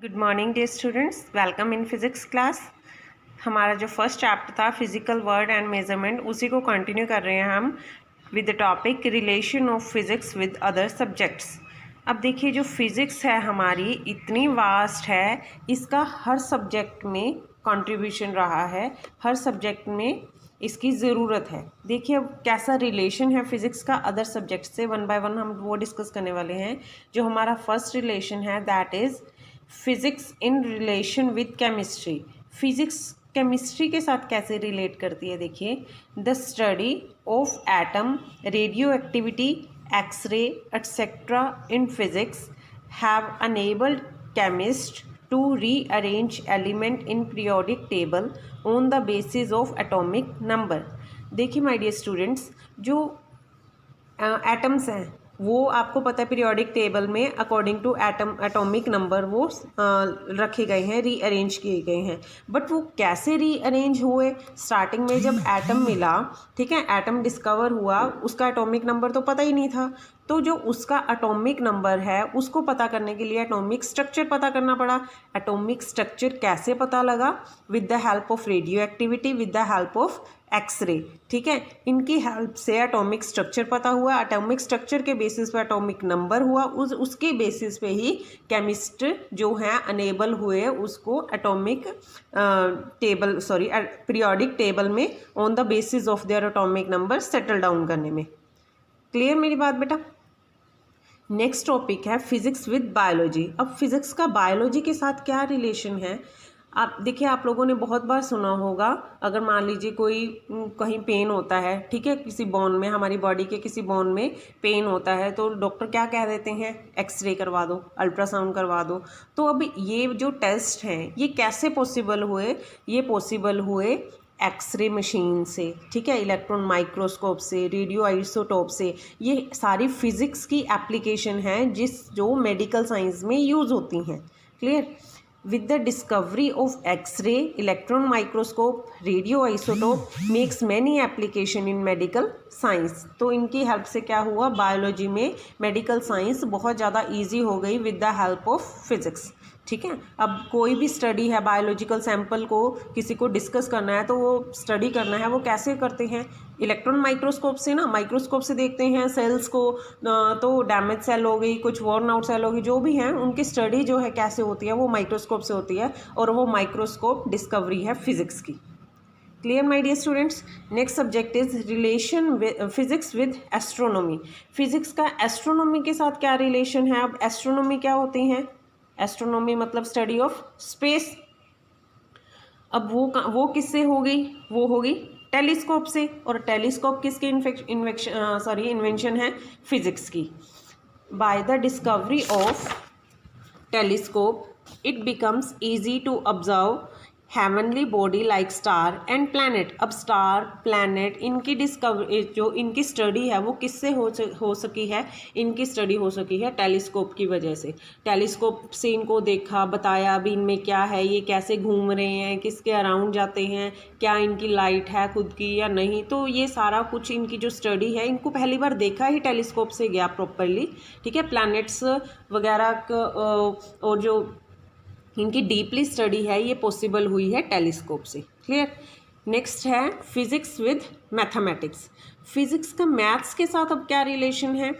Good morning day students, welcome in physics class. हमारा जो first chapter था physical word and measurement, उसी को कंटिन्यू कर रहे हैं हम with the topic relation of physics with other subjects. अब देखिए, जो फिज़िक्स है हमारी इतनी वास्ट है, इसका हर सब्जेक्ट में कंट्रीब्यूशन रहा है, हर सब्जेक्ट में इसकी ज़रूरत है। देखिए अब कैसा रिलेशन है फिज़िक्स का अदर सब्जेक्ट से, वन बाय वन हम वो डिस्कस करने वाले हैं। जो हमारा फर्स्ट रिलेशन है that is physics in relation with chemistry. Physics chemistry के साथ कैसे रिलेट करती है, देखिए, the study of atom, radioactivity, X ray etcetera in physics have enabled chemist to rearrange element in periodic table on the basis of atomic number। देखिए my dear students, जो atoms हैं वो आपको पता है पीरियोडिक टेबल में according to atomic number वो रखे गए हैं, रीअरेंज किए गए हैं। बट वो कैसे रीअरेंज हुए? स्टार्टिंग में जब एटम मिला, ठीक है, एटम डिस्कवर हुआ, उसका एटॉमिक नंबर तो पता ही नहीं था। तो जो उसका एटॉमिक नंबर है उसको पता करने के लिए एटॉमिक स्ट्रक्चर पता करना पड़ा। एटॉमिक स्ट्रक्चर कैसे पता लगा? With the help of radioactivity, with the help of X ray, ठीक है। इनकी हेल्प से एटॉमिक स्ट्रक्चर पता हुआ, एटॉमिक स्ट्रक्चर के बेसिस पे एटॉमिक नंबर हुआ, उसके बेसिस पे ही केमिस्ट जो हैं अनेबल हुए उसको एटॉमिक पीरियोडिक टेबल में on the basis of their atomic number settle down करने में। क्लियर मेरी बात बेटा? नेक्स्ट टॉपिक है फिजिक्स विद बायोलॉजी। अब फिजिक्स का बायोलॉजी के साथ क्या रिलेशन है? आप देखिए, आप लोगों ने बहुत बार सुना होगा, अगर मान लीजिए कोई कहीं पेन होता है, ठीक है, किसी बोन में, हमारी बॉडी के किसी बोन में पेन होता है, तो डॉक्टर क्या कह देते हैं? एक्सरे करवा दो, अल्ट्रासाउंड करवा दो। तो अब ये जो टेस्ट हैं ये कैसे पॉसिबल हुए? ये पॉसिबल हुए एक्सरे मशीन से, ठीक है, इलेक्ट्रॉन माइक्रोस्कोप से, रेडियो आइसोटोप से। ये सारी फिज़िक्स की एप्लीकेशन हैं जो मेडिकल साइंस में यूज़ होती हैं। Clear? With the discovery of X-ray, electron microscope, radioisotope makes many application in medical science। तो इनकी हेल्प से क्या हुआ? बायोलॉजी में मेडिकल साइंस बहुत ज़्यादा इजी हो गई with the help of physics, ठीक है। अब कोई भी स्टडी है, बायोलॉजिकल सैंपल को किसी को डिस्कस करना है, तो वो स्टडी करना है, वो कैसे करते हैं? इलेक्ट्रॉन माइक्रोस्कोप से ना, माइक्रोस्कोप से देखते हैं सेल्स को, तो डैमेज सेल हो गई, कुछ वॉर्न आउट सेल हो गई, जो भी हैं उनकी स्टडी जो है कैसे होती है? वो माइक्रोस्कोप से होती है, और वो माइक्रोस्कोप डिस्कवरी है फिज़िक्स की। Clear my dear students? Next subject is relation physics with astronomy. Physics का एस्ट्रोनॉमी के साथ क्या रिलेशन है? अब एस्ट्रोनॉमी क्या होती हैं? एस्ट्रोनॉमी मतलब स्टडी ऑफ स्पेस। अब वो किससे होगी? वो होगी टेलीस्कोप से, और टेलीस्कोप किसकी इन्वेंशन है? फिजिक्स की। By the discovery of telescope it becomes easy to observe heavenly body like star and planet. अब स्टार, प्लैनेट, इनकी डिस्कवरी, जो इनकी स्टडी है वो किससे हो सकी है? इनकी स्टडी हो सकी है टेलीस्कोप की वजह से। टेलीस्कोप से इनको देखा, बताया अभी इनमें क्या है, ये कैसे घूम रहे हैं, किसके अराउंड जाते हैं, क्या इनकी लाइट है खुद की या नहीं। तो ये सारा कुछ इनकी जो स्टडी है, इनको पहली बार देखा ही टेलीस्कोप से गया प्रॉपरली, ठीक है। प्लैनेट्स वगैरह और जो इनकी डीपली स्टडी है ये पॉसिबल हुई है टेलीस्कोप से। क्लियर? नेक्स्ट है फिजिक्स विद मैथमेटिक्स। फिजिक्स का मैथ्स के साथ अब क्या रिलेशन है?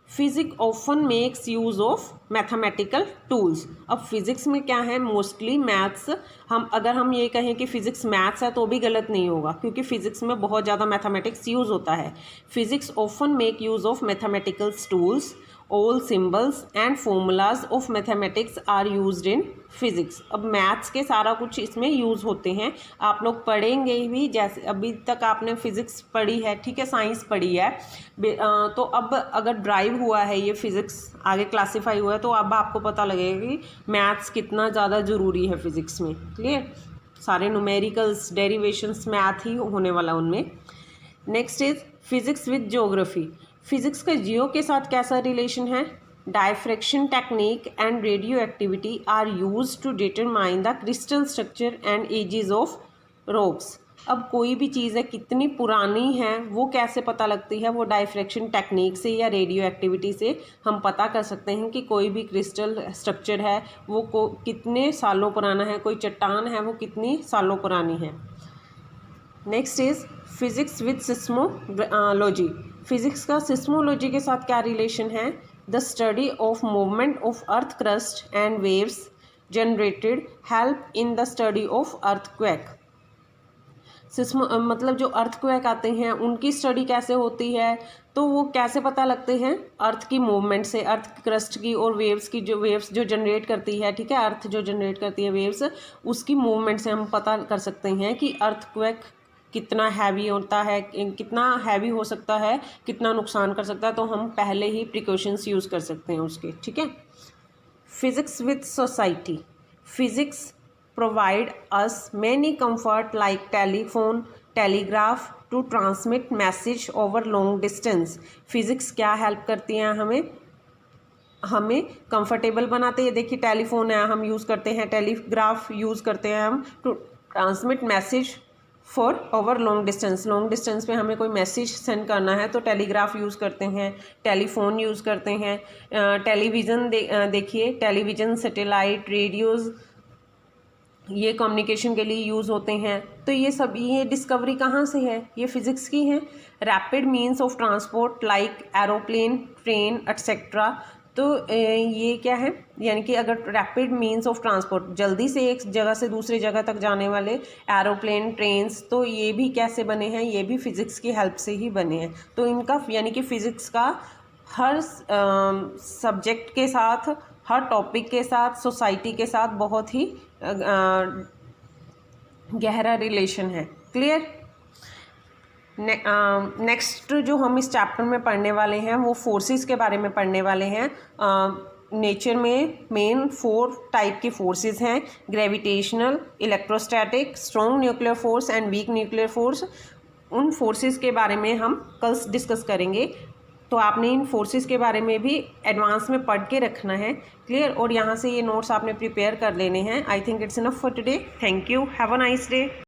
Physics often makes use of mathematical tools. अब फिजिक्स में क्या है? Mostly maths. अगर हम ये कहें कि फिजिक्स मैथ्स है तो भी गलत नहीं होगा, क्योंकि फिजिक्स में बहुत ज़्यादा मैथमेटिक्स यूज़ होता है। Physics often make use of mathematical tools, all symbols and formulas of mathematics are used in physics. अब मैथ्स के सारा कुछ इसमें यूज़ होते हैं, आप लोग पढ़ेंगे भी, जैसे अभी तक आपने फिजिक्स पढ़ी है, ठीक है, साइंस पढ़ी है, तो अब अगर ड्राइव हुआ है ये फिजिक्स, आगे क्लासीफाई हुआ है, तो अब आपको पता लगेगा कि मैथ्स कितना ज़्यादा ज़रूरी है फिजिक्स में। क्लियर? सारे न्यूमेरिकल्स, डेरिवेशंस मैथ ही होने वाला उनमें। Next is physics with geography. Physics का जियो के साथ कैसा रिलेशन है? Diffraction technique and radioactivity are used to determine the crystal structure and ages of rocks. अब कोई भी चीज़ है कितनी पुरानी है वो कैसे पता लगती है, वो डाइफ्रैक्शन टेक्निक से या रेडियो एक्टिविटी से हम पता कर सकते हैं कि कोई भी क्रिस्टल स्ट्रक्चर है वो कितने सालों पुराना है, कोई चट्टान है वो कितनी सालों पुरानी है। Next is physics with seismology. Physics का सिस्मोलॉजी के साथ क्या रिलेशन है? The study of movement of earth crust and waves generated help in the study of earthquake. मतलब जो अर्थक्वेक आते हैं उनकी स्टडी कैसे होती है, तो वो कैसे पता लगते हैं? अर्थ की मूवमेंट से, अर्थ क्रस्ट की और वेव्स की, जो वेव्स जो जनरेट करती है, ठीक है, अर्थ जो जनरेट करती है वेव्स, उसकी मूवमेंट से हम पता कर सकते हैं कि अर्थक्वेक कितना हैवी होता है, कितना हैवी हो सकता है, कितना नुकसान कर सकता है, तो हम पहले ही प्रिकॉशंस यूज़ कर सकते हैं उसके, ठीक है। Physics with society. Physics provide us many comfort like telephone, telegraph to transmit message over long distance. Physics क्या हेल्प करती हैं हमें कंफर्टेबल बनाते हैं। देखिए टेलीफोन है हम यूज़ करते हैं, टेलीग्राफ यूज़ करते हैं हम to transmit message for over long distance पे हमें कोई मैसेज सेंड करना है तो टेलीग्राफ यूज़ करते हैं, टेलीफोन यूज़ करते हैं, टेलीविज़न देखिए, टेलीविज़न, सैटेलाइट, रेडियोज़, ये कम्युनिकेशन के लिए यूज़ होते हैं। तो ये डिस्कवरी कहाँ से है? ये फिज़िक्स की है। Rapid means of transport like aeroplane, train etcetera. तो ये क्या है, यानी कि अगर रैपिड मीन्स ऑफ ट्रांसपोर्ट, जल्दी से एक जगह से दूसरी जगह तक जाने वाले एरोप्लेन, ट्रेन्स, तो ये भी कैसे बने हैं? ये भी फिज़िक्स की हेल्प से ही बने हैं। तो इनका यानी कि फ़िज़िक्स का हर सब्जेक्ट के साथ, हर टॉपिक के साथ, सोसाइटी के साथ बहुत ही गहरा रिलेशन है। क्लियर? नेक्स्ट जो हम इस चैप्टर में पढ़ने वाले हैं वो फोर्सेस के बारे में पढ़ने वाले हैं। नेचर में मेन 4 टाइप की फोर्सेस हैं: gravitational, electrostatic, strong nuclear force and weak nuclear force. उन फोर्सेस के बारे में हम कल डिस्कस करेंगे। तो आपने इन फोर्सेस के बारे में भी एडवांस में पढ़ के रखना है। क्लियर? और यहाँ से ये नोट्स आपने प्रिपेयर कर लेने हैं। I think it's enough for today. Thank you. Have a nice day.